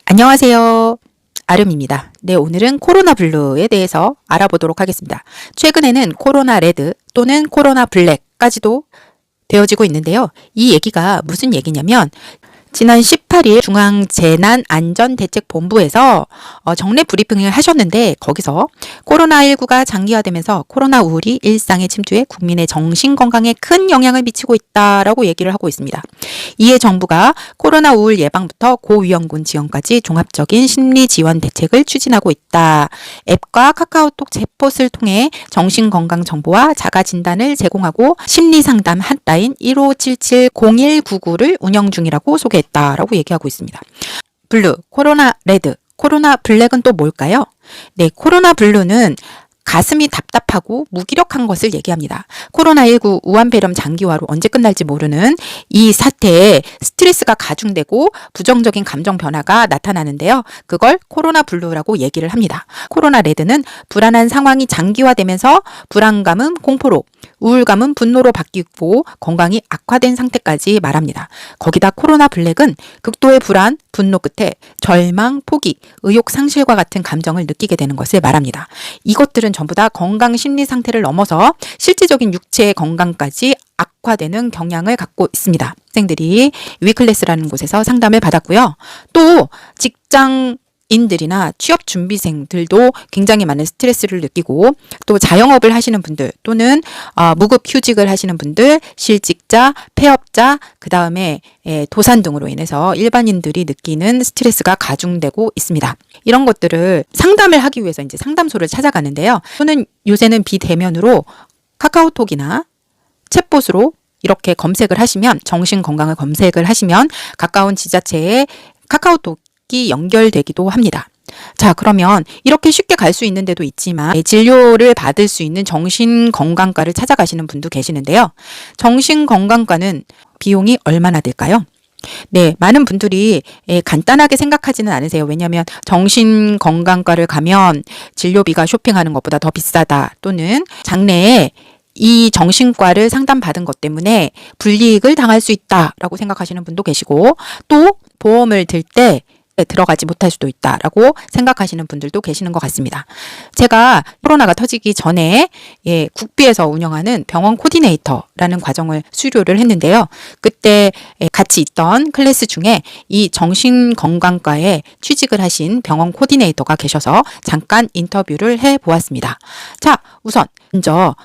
안녕하세요. 아름입니다. 네, 오늘은 코로나 블루에 대해서 알아보도록 하겠습니다. 최근에는 코로나 레드 또는 코로나 블랙까지도 되어지고 있는데요. 이 얘기가 무슨 얘기냐면 지난 18일 중앙재난안전대책본부에서 정례 브리핑을 하셨는데 거기서 코로나19가 장기화되면서 코로나 우울이 일상에 침투해 국민의 정신건강에 큰 영향을 미치고 있다라고 얘기를 하고 있습니다. 이에 정부가 코로나 우울 예방부터 고위험군 지원까지 종합적인 심리 지원 대책을 추진하고 있다. 앱과 카카오톡 챗봇을 통해 정신건강 정보와 자가진단을 제공하고 심리상담 핫라인 1577-0199를 운영 중이라고 소개했다라고 얘기하고 있습니다. 블루, 코로나 레드, 코로나 블랙은 또 뭘까요? 네, 코로나 블루는 가슴이 답답하고 무기력한 것을 얘기합니다. 코로나19 우한폐렴 장기화로 언제 끝날지 모르는 이 사태에 스트레스가 가중되고 부정적인 감정 변화가 나타나는데요. 그걸 코로나 블루라고 얘기를 합니다. 코로나 레드는 불안한 상황이 장기화되면서 불안감은 공포로, 우울감은 분노로 바뀌고 건강이 악화된 상태까지 말합니다. 거기다 코로나 블랙은 극도의 불안, 분노 끝에 절망, 포기, 의욕 상실과 같은 감정을 느끼게 되는 것을 말합니다. 이것들은 전부 다 건강 심리 상태를 넘어서 실질적인 육체의 건강까지 악화되는 경향을 갖고 있습니다. 학생들이 위클래스라는 곳에서 상담을 받았고요. 또 직장인들이나 취업 준비생들도 굉장히 많은 스트레스를 느끼고 또 자영업을 하시는 분들 또는 무급 휴직을 하시는 분들, 실직자, 폐업자, 그 다음에 도산 등으로 인해서 일반인들이 느끼는 스트레스가 가중되고 있습니다. 이런 것들을 상담을 하기 위해서 이제 상담소를 찾아가는데요. 또는 요새는 비대면으로 카카오톡이나 챗봇으로 이렇게 검색을 하시면 정신건강을 검색을 하시면 가까운 지자체에 카카오톡이 연결되기도 합니다. 자, 그러면 이렇게 쉽게 갈 수 있는 데도 있지만 진료를 받을 수 있는 정신건강과를 찾아가시는 분도 계시는데요. 정신건강과는 비용이 얼마나 들까요? 네, 많은 분들이 간단하게 생각하지는 않으세요. 왜냐하면 정신건강과를 가면 진료비가 쇼핑하는 것보다 더 비싸다 또는 장래에 이 정신과를 상담받은 것 때문에 불이익을 당할 수 있다라고 생각하시는 분도 계시고 또 보험을 들 때 들어가지 못할 수도 있다라고 생각하시는 분들도 계시는 것 같습니다. 제가 코로나가 터지기 전에 국비에서 운영하는 병원 코디네이터라는 과정을 수료를 했는데요. 그때 같이 있던 클래스 중에 이 정신건강과에 취직을 하신 병원 코디네이터가 계셔서 잠깐 인터뷰를 해보았습니다. 자, 우선 먼저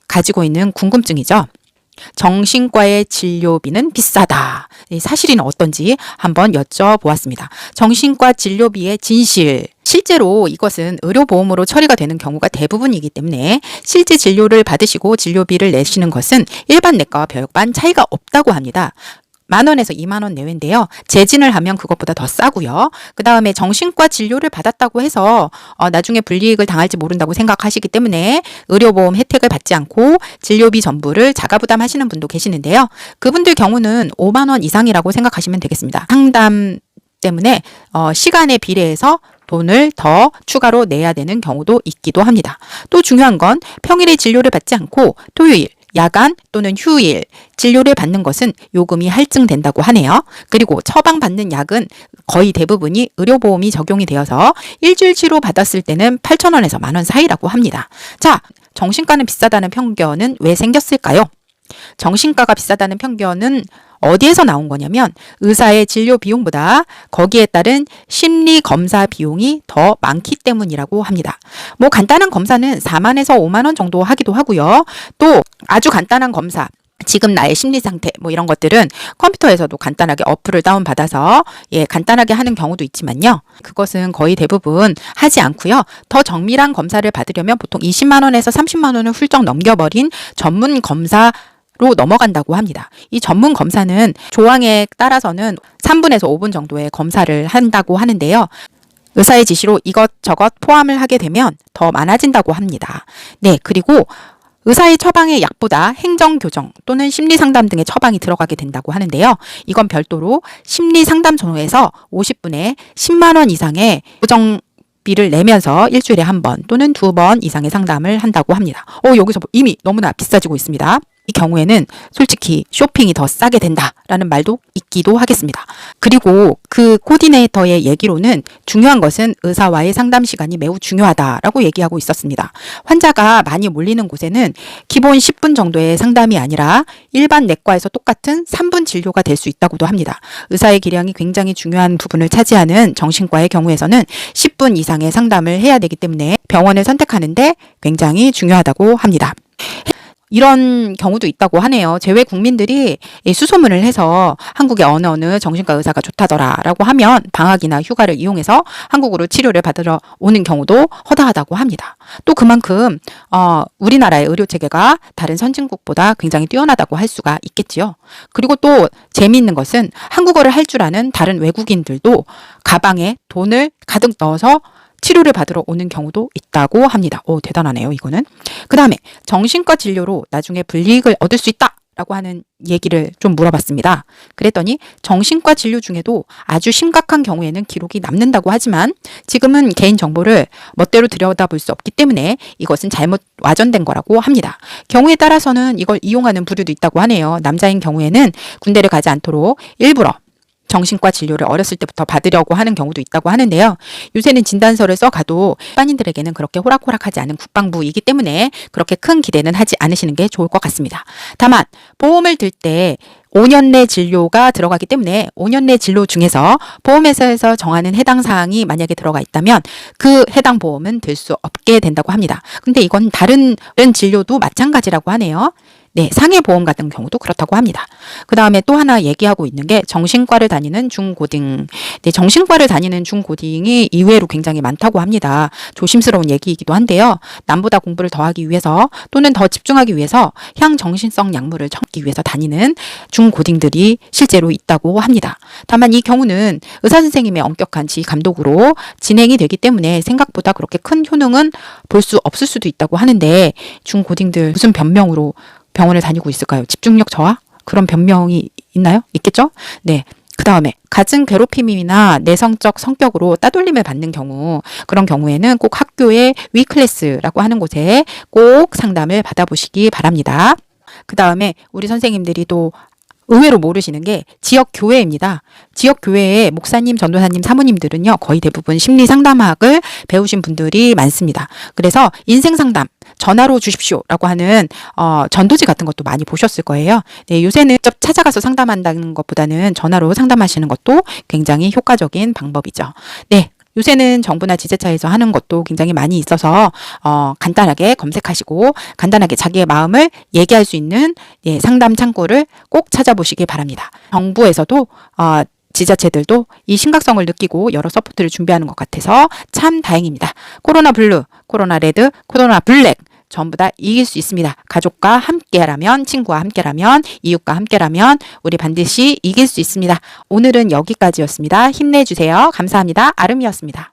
가지고 있는 궁금증이죠. 정신과의 진료비는 비싸다. 사실은 어떤지 한번 여쭤보았습니다. 정신과 진료비의 진실. 실제로 이것은 의료보험으로 처리가 되는 경우가 대부분이기 때문에 실제 진료를 받으시고 진료비를 내시는 것은 일반 내과와 별반 차이가 없다고 합니다. 10,000원에서 20,000원 내외인데요. 재진을 하면 그것보다 더 싸고요. 그 다음에 정신과 진료를 받았다고 해서 나중에 불이익을 당할지 모른다고 생각하시기 때문에 의료보험 혜택을 받지 않고 진료비 전부를 자가부담하시는 분도 계시는데요. 그분들 경우는 50,000원 이상이라고 생각하시면 되겠습니다. 상담 때문에 시간에 비례해서 돈을 더 추가로 내야 되는 경우도 있기도 합니다. 또 중요한 건 평일에 진료를 받지 않고 토요일, 야간 또는 휴일 진료를 받는 것은 요금이 할증된다고 하네요. 그리고 처방받는 약은 거의 대부분이 의료보험이 적용이 되어서 일주일 치료 받았을 때는 8,000원에서 10,000원 사이라고 합니다. 자, 정신과는 비싸다는 편견은 왜 생겼을까요? 정신과가 비싸다는 편견은 어디에서 나온 거냐면 의사의 진료 비용보다 거기에 따른 심리 검사 비용이 더 많기 때문이라고 합니다. 뭐 간단한 검사는 40,000원에서 50,000원 정도 하기도 하고요. 또 아주 간단한 검사, 지금 나의 심리 상태 뭐 이런 것들은 컴퓨터에서도 간단하게 어플을 다운받아서 간단하게 하는 경우도 있지만요. 그것은 거의 대부분 하지 않고요. 더 정밀한 검사를 받으려면 보통 200,000원에서 300,000원을 훌쩍 넘겨버린 전문 검사 로 넘어간다고 합니다. 이 전문 검사는 조항에 따라서는 3분에서 5분 정도의 검사를 한다고 하는데요. 의사의 지시로 이것저것 포함을 하게 되면 더 많아진다고 합니다. 네, 그리고 의사의 처방의 약보다 행정교정 또는 심리상담 등의 처방이 들어가게 된다고 하는데요. 이건 별도로 심리상담소에서 50분에 100,000원 이상의 고정비를 내면서 일주일에 1번 또는 2번 이상의 상담을 한다고 합니다. 여기서 이미 너무나 비싸지고 있습니다. 이 경우에는 솔직히 쇼핑이 더 싸게 된다라는 말도 있기 있기도 하겠습니다. 그리고 그 코디네이터의 얘기로는 중요한 것은 의사와의 상담 시간이 매우 중요하다라고 얘기하고 있었습니다. 환자가 많이 몰리는 곳에는 기본 10분 정도의 상담이 아니라 일반 내과에서 똑같은 3분 진료가 될 수 있다고도 합니다. 의사의 기량이 굉장히 중요한 부분을 차지하는 정신과의 경우에서는 10분 이상의 상담을 해야 되기 때문에 병원을 선택하는데 굉장히 중요하다고 합니다. 이런 경우도 있다고 하네요. 제외 국민들이 수소문을 해서 한국의 어느 정신과 의사가 좋다더라라고 하면 방학이나 휴가를 이용해서 한국으로 치료를 받으러 오는 경우도 허다하다고 합니다. 또 그만큼 우리나라의 의료 체계가 다른 선진국보다 굉장히 뛰어나다고 할 수가 있겠지요. 그리고 또 재미있는 것은 한국어를 할 줄 아는 다른 외국인들도 가방에 돈을 가득 넣어서 치료를 받으러 오는 경우도 있다고 합니다. 오, 대단하네요, 이거는. 그 다음에 정신과 진료로 나중에 불이익을 얻을 수 있다 라고 하는 얘기를 좀 물어봤습니다. 그랬더니 정신과 진료 중에도 아주 심각한 경우에는 기록이 남는다고 하지만 지금은 개인정보를 멋대로 들여다볼 수 없기 때문에 이것은 잘못 와전된 거라고 합니다. 경우에 따라서는 이걸 이용하는 부류도 있다고 하네요. 남자인 경우에는 군대를 가지 않도록 일부러 정신과 진료를 어렸을 때부터 받으려고 하는 경우도 있다고 하는데요. 요새는 진단서를 써가도 일반인들에게는 그렇게 호락호락하지 않은 국방부이기 때문에 그렇게 큰 기대는 하지 않으시는 게 좋을 것 같습니다. 다만 보험을 들 때 5년 내 진료가 들어가기 때문에 5년 내 진료 중에서 보험회사에서 정하는 해당 사항이 만약에 들어가 있다면 그 해당 보험은 들 수 없게 된다고 합니다. 근데 이건 다른 진료도 마찬가지라고 하네요. 네, 상해 보험 같은 경우도 그렇다고 합니다. 그 다음에 또 하나 얘기하고 있는 게 정신과를 다니는 중고딩. 네, 정신과를 다니는 중고딩이 의외로 굉장히 많다고 합니다. 조심스러운 얘기이기도 한데요. 남보다 공부를 더 하기 위해서 또는 더 집중하기 위해서 향정신성 약물을 찾기 위해서 다니는 중고딩들이 실제로 있다고 합니다. 다만 이 경우는 의사 선생님의 엄격한 지휘 감독으로 진행이 되기 때문에 생각보다 그렇게 큰 효능은 볼 수 없을 수도 있다고 하는데 중고딩들 무슨 변명으로 병원을 다니고 있을까요? 집중력 저하? 그런 변명이 있나요? 있겠죠? 네. 그 다음에 갖은 괴롭힘이나 내성적 성격으로 따돌림을 받는 경우, 그런 경우에는 꼭 학교의 위클래스라고 하는 곳에 꼭 상담을 받아보시기 바랍니다. 그 다음에 우리 선생님들이 또 의외로 모르시는 게 지역교회입니다. 지역교회의 목사님, 전도사님, 사모님들은요, 거의 대부분 심리상담학을 배우신 분들이 많습니다. 그래서 인생상담, 전화로 주십시오라고 하는 전도지 같은 것도 많이 보셨을 거예요. 네, 요새는 직접 찾아가서 상담한다는 것보다는 전화로 상담하시는 것도 굉장히 효과적인 방법이죠. 네. 요새는 정부나 지자체에서 하는 것도 굉장히 많이 있어서 간단하게 검색하시고 간단하게 자기의 마음을 얘기할 수 있는 상담 창구를 꼭 찾아보시기 바랍니다. 정부에서도 지자체들도 이 심각성을 느끼고 여러 서포트를 준비하는 것 같아서 참 다행입니다. 코로나 블루, 코로나 레드, 코로나 블랙 전부 다 이길 수 있습니다. 가족과 함께라면, 친구와 함께라면, 이웃과 함께라면 우리 반드시 이길 수 있습니다. 오늘은 여기까지였습니다. 힘내주세요. 감사합니다. 아름이었습니다.